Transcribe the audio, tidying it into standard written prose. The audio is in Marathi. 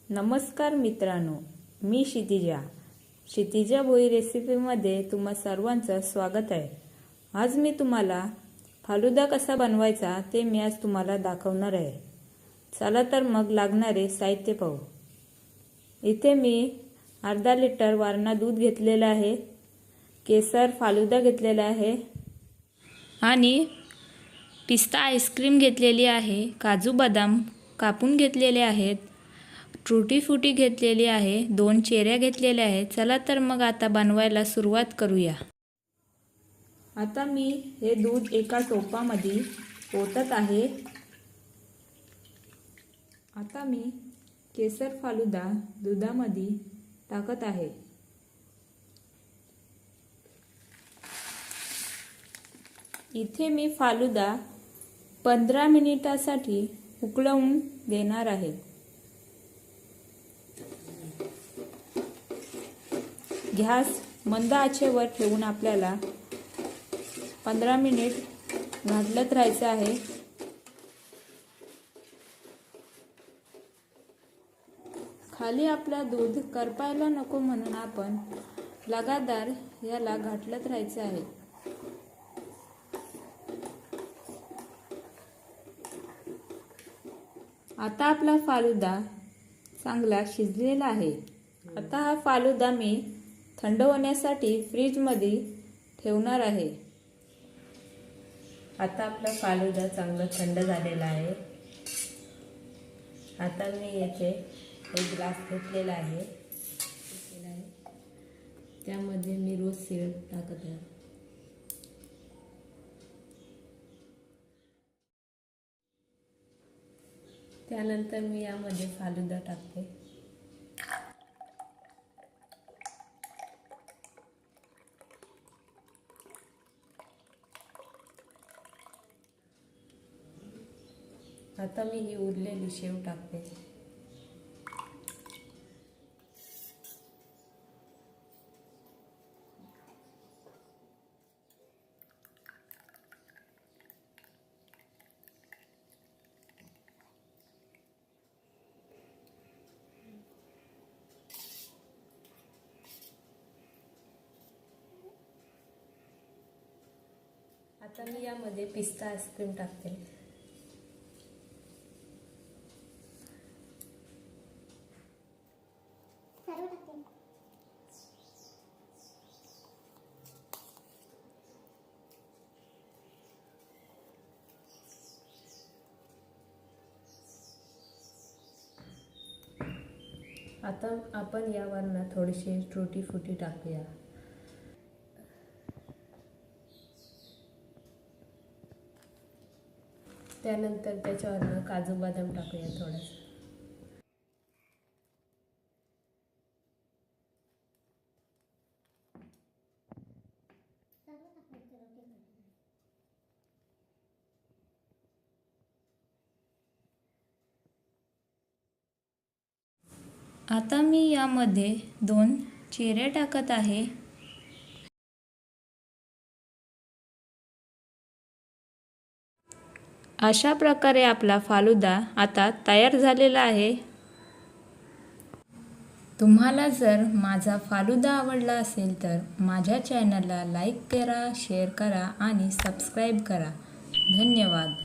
नमस्कार मित्रांनो, मी क्षितिजा भोई रेसिपीमध्ये तुम्हा सर्वांचं स्वागत आहे। आज मी तुम्हाला फालुदा कसा बनवायचा ते मी आज तुम्हाला दाखवणार आहे। चला तर मग लागणारे साहित्य पाहू। इथे मी अर्धा लिटर वारणा दूध घेतलेलं आहे, केसर फालुदा घेतलेला आहे आणि पिस्ता आईस्क्रीम घेतलेली आहे, काजू बदाम कापून घेतलेले आहेत, टूटी फ्रूटी घेतलेली आहे, 2 चेऱ्या घेतलेल्या आहेत। चला तर मग आता बनवायला सुरुवात करूया। आता मी हे दूध एका टोपामध्ये ओतत आहे। आता मी केसर फालुदा दुधामध्ये टाकत आहे। इथे मी फालुदा 15 मिनिटासाठी उकळवून देणार आहे। गॅस मंद आचेवर ठेवून आपल्याला 15 मिनिट घाटलत राहायचं आहे। खाली आपला दूध करपायला नको म्हणून आपण लगातार याला घाटलत राहायचं आहे। आता आपला फालुदा चांगला शिजलेला आहे। आता हा फालुदा मी थंड होण्यासाठी फ्रीज मध्ये ठेवणार आहे। आता आपला फालुदा चांगला थंड झालेला आहे। आता मी येथे एक ग्लास घेतलेला आहे, त्यामध्ये मी रोज सिरप टाकत आहे। त्यानंतर मी यामध्ये फालुदा टाकते। आता मी ही उरलेली शेव टाकते। आता मी यामध्ये पिस्ता आईस्क्रीम टाकते। आता आपण यावरनं थोडीशी टूटी फ्रूटी टाकूया। त्यानंतर त्याच्यावरनं काजू बदाम टाकूया थोडंसं। आता मी यामध्ये 2 चेऱ्या टाकत आहे। अशा प्रकारे आपला फालुदा आता तयार झालेला आहे। तुम्हाला जर माझा फालुदा आवडला असेल तर माझ्या चॅनलला लाईक करा, शेअर करा आणि सबस्क्राईब करा। धन्यवाद।